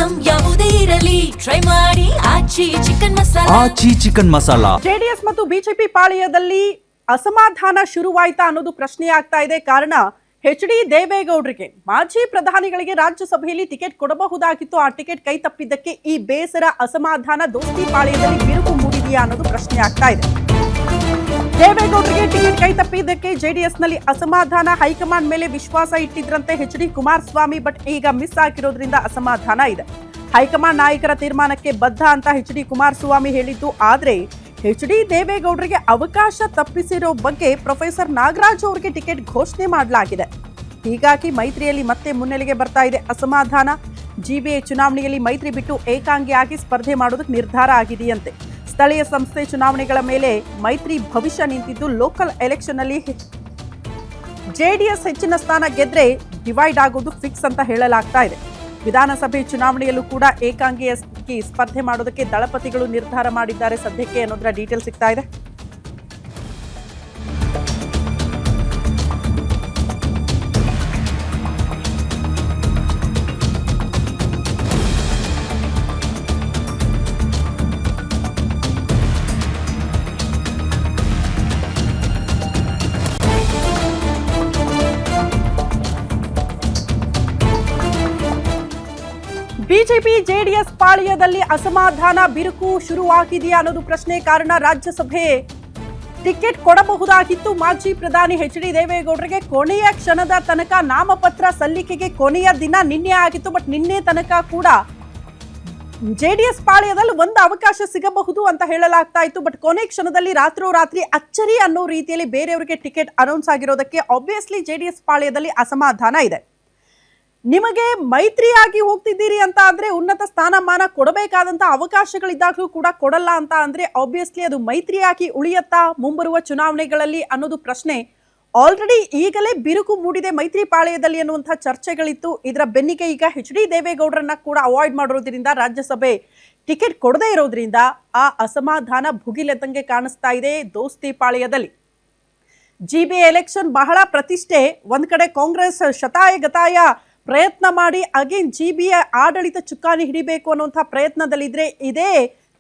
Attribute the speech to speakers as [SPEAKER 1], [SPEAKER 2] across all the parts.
[SPEAKER 1] Item ಯಾವುದೇ ಇರಲಿ try ಮಾಡಿ ಆಚಿ ಚಿಕನ್ ಮಸಾಲಾ.
[SPEAKER 2] ಆಚಿ ಚಿಕನ್ ಮಸಾಲಾ.
[SPEAKER 3] ಜೆಡಿಎಸ್ ಮತ್ತು ಬಿಜೆಪಿ ಪಾಳೆಯದಲ್ಲಿ ಅಸಮಾಧಾನ ಶುರುವಾಯ್ತಾ ಅನ್ನೋದು ಪ್ರಶ್ನೆ ಆಗ್ತಾ ಇದೆ. ಕಾರಣ ಎಚ್ ಡಿ ದೇವೇಗೌಡರಿಗೆ ಮಾಜಿ ಪ್ರಧಾನಿಗಳಿಗೆ ರಾಜ್ಯಸಭೆಯಲ್ಲಿ ಟಿಕೆಟ್ ಕೊಡಬಹುದಾಗಿತ್ತು. ಆ ಟಿಕೆಟ್ ಕೈ ತಪ್ಪಿದ್ದಕ್ಕೆ ಈ ಬೇಸರ, ಅಸಮಾಧಾನ ದೋಸ್ತಿ ಪಾಳೆಯದಲ್ಲಿ ಬಿರುಕು ಮೂಡಿದೆಯಾ ಅನ್ನೋದು ಪ್ರಶ್ನೆ ಆಗ್ತಾ ಇದೆ. ದೇವೇಗೌಡರಿಗೆ ಟಿಕೆಟ್ ಕೈ ತಪ್ಪಿದ್ದಕ್ಕೆ ಜೆಡಿಎಸ್ ನಲ್ಲಿ ಅಸಮಾಧಾನ, ಹೈಕಮಾಂಡ್ ಮೇಲೆ ವಿಶ್ವಾಸ ಇಟ್ಟಿದ್ರಂತೆ ಎಚ್ ಡಿ ಕುಮಾರಸ್ವಾಮಿ. ಬಟ್ ಈಗ ಮಿಸ್ ಆಗಿರೋದ್ರಿಂದ ಅಸಮಾಧಾನ ಇದೆ. ಹೈಕಮಾಂಡ್ ನಾಯಕರ ತೀರ್ಮಾನಕ್ಕೆ ಬದ್ಧ ಅಂತ ಎಚ್ ಡಿ ಕುಮಾರಸ್ವಾಮಿ ಹೇಳಿದ್ದು. ಆದ್ರೆ ಎಚ್ ಡಿ ದೇವೇಗೌಡರಿಗೆ ಅವಕಾಶ ತಪ್ಪಿಸಿರೋ ಬಗ್ಗೆ ಪ್ರೊಫೆಸರ್ ನಾಗರಾಜ್ ಅವರಿಗೆ ಟಿಕೆಟ್ ಘೋಷಣೆ ಮಾಡಲಾಗಿದೆ. ಹೀಗಾಗಿ ಮೈತ್ರಿಯಲ್ಲಿ ಮತ್ತೆ ಮುನ್ನೆಲೆಗೆ ಬರ್ತಾ ಇದೆ ಅಸಮಾಧಾನ. ಜಿಬಿಎ ಚುನಾವಣೆಯಲ್ಲಿ ಮೈತ್ರಿ ಬಿಟ್ಟು ಏಕಾಂಗಿಯಾಗಿ ಸ್ಪರ್ಧೆ ಮಾಡೋದಕ್ಕೆ ನಿರ್ಧಾರ ಆಗಿದೆಯಂತೆ. ಸ್ಥಳೀಯ ಸಂಸ್ಥೆ ಚುನಾವಣೆಗಳ ಮೇಲೆ ಮೈತ್ರಿ ಭವಿಷ್ಯ ನಿಂತಿದ್ದು, ಲೋಕಲ್ ಎಲೆಕ್ಷನ್ ಅಲ್ಲಿ ಜೆಡಿಎಸ್ ಹೆಚ್ಚಿನ ಸ್ಥಾನ ಗೆದ್ರೆ ಡಿವೈಡ್ ಆಗೋದು ಫಿಕ್ಸ್ ಅಂತ ಹೇಳಲಾಗ್ತಾ ಇದೆ. ವಿಧಾನಸಭೆ ಚುನಾವಣೆಯಲ್ಲೂ ಕೂಡ ಏಕಾಂಗಿಯಾಗಿ ಸ್ಪರ್ಧೆ ಮಾಡೋದಕ್ಕೆ ದಳಪತಿಗಳು ನಿರ್ಧಾರ ಮಾಡಿದ್ದಾರೆ ಸದ್ಯಕ್ಕೆ ಅನ್ನೋದರ ಡೀಟೇಲ್ ಸಿಗ್ತಾ ಇದೆ. ಬಿಜೆಪಿ ಜೆಡಿಎಸ್ ಪಾಳ್ಯದಲ್ಲಿ ಅಸಮಾಧಾನ, ಬಿರುಕು ಶುರುವಾಗಿದೆಯಾ ಅನ್ನೋದು ಪ್ರಶ್ನೆ. ಕಾರಣ ರಾಜ್ಯಸಭೆ ಟಿಕೆಟ್ ಕೊಡಬಹುದಾಗಿತ್ತು ಮಾಜಿ ಪ್ರಧಾನಿ ಎಚ್ ಡಿ ದೇವೇಗೌಡರಿಗೆ. ಕೊನೆಯ ಕ್ಷಣದ ತನಕ ನಾಮಪತ್ರ ಸಲ್ಲಿಕೆಗೆ ಕೊನೆಯ ದಿನ ನಿನ್ನೆ ಆಗಿತ್ತು. ಬಟ್ ನಿನ್ನೆ ತನಕ ಕೂಡ ಜೆಡಿಎಸ್ ಪಾಳ್ಯದಲ್ಲಿ ಒಂದು ಅವಕಾಶ ಸಿಗಬಹುದು ಅಂತ ಹೇಳಲಾಗ್ತಾ ಇತ್ತು. ಬಟ್ ಕೊನೆ ಕ್ಷಣದಲ್ಲಿ ರಾತ್ರೋರಾತ್ರಿ ಅಚ್ಚರಿ ಅನ್ನೋ ರೀತಿಯಲ್ಲಿ ಬೇರೆಯವರಿಗೆ ಟಿಕೆಟ್ ಅನೌನ್ಸ್ ಆಗಿರೋದಕ್ಕೆ ಆಬ್ವಿಯಸ್ಲಿ ಜೆಡಿಎಸ್ ಪಾಳ್ಯದಲ್ಲಿ ಅಸಮಾಧಾನ ಇದೆ. ನಿಮಗೆ ಮೈತ್ರಿಯಾಗಿ ಹೋಗ್ತಿದ್ದೀರಿ ಅಂತ ಅಂದ್ರೆ ಉನ್ನತ ಸ್ಥಾನಮಾನ ಕೊಡಬೇಕಾದಂತ ಅವಕಾಶಗಳಿದ್ದಾಗಲೂ ಕೂಡ ಕೊಡಲ್ಲ ಅಂತ ಅಂದ್ರೆ ಆಬ್ವಿಯಸ್ಲಿ ಅದು ಮೈತ್ರಿಯಾಗಿ ಉಳಿಯತ್ತಾ ಮುಂಬರುವ ಚುನಾವಣೆಗಳಲ್ಲಿ ಅನ್ನೋದು ಪ್ರಶ್ನೆ ಆಲ್ರೆಡಿ ಈಗಲೇ ಬಿರುಕು ಮೂಡಿದೆ ಮೈತ್ರಿ ಪಾಳೆಯದಲ್ಲಿ ಅನ್ನುವಂಥ ಚರ್ಚೆಗಳಿತ್ತು. ಇದರ ಬೆನ್ನಿಗೆ ಈಗ ಎಚ್ ಡಿ ದೇವೇಗೌಡರನ್ನ ಕೂಡ ಅವಾಯ್ಡ್ ಮಾಡಿರೋದ್ರಿಂದ, ರಾಜ್ಯಸಭೆ ಟಿಕೆಟ್ ಕೊಡದೇ ಇರೋದ್ರಿಂದ ಆ ಅಸಮಾಧಾನ ಭುಗಿಲೆದ್ದಂಗೆ ಕಾಣಿಸ್ತಾ ಇದೆ ದೋಸ್ತಿ ಪಾಳೆಯದಲ್ಲಿ. ಜಿಬಿಎ ಎಲೆಕ್ಷನ್ ಬಹಳ ಪ್ರತಿಷ್ಠೆ. ಒಂದ್ ಕಡೆ ಕಾಂಗ್ರೆಸ್ ಶತಾಯಗತಾಯ ಪ್ರಯತ್ನ ಮಾಡಿ ಅಗೇನ್ ಜಿಬಿಎ ಆಡಳಿತ ಚುಕ್ಕಾಣಿ ಹಿಡಿಬೇಕು ಅನ್ನುವಂಥ ಪ್ರಯತ್ನದಲ್ಲಿದ್ರೆ ಇದೇ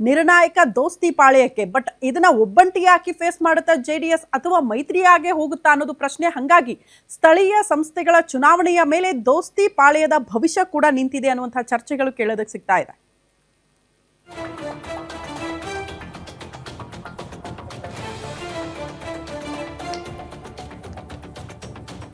[SPEAKER 3] ನಿರ್ಣಾಯಕ ದೋಸ್ತಿ ಪಾಳೆಯಕ್ಕೆ. ಬಟ್ ಇದನ್ನ ಒಬ್ಬಂಟಿಯಾಗಿ ಫೇಸ್ ಮಾಡುತ್ತಾ ಜೆಡಿಎಸ್ ಅಥವಾ ಮೈತ್ರಿಯಾಗೆ ಹೋಗುತ್ತಾ ಅನ್ನೋದು ಪ್ರಶ್ನೆ. ಹಾಗಾಗಿ ಸ್ಥಳೀಯ ಸಂಸ್ಥೆಗಳ ಚುನಾವಣೆಯ ಮೇಲೆ ದೋಸ್ತಿ ಪಾಳೆಯದ ಭವಿಷ್ಯ ಕೂಡ ನಿಂತಿದೆ ಅನ್ನುವಂಥ ಚರ್ಚೆಗಳು ಕೇಳೋದಕ್ಕೆ ಸಿಗ್ತಾ ಇದೆ.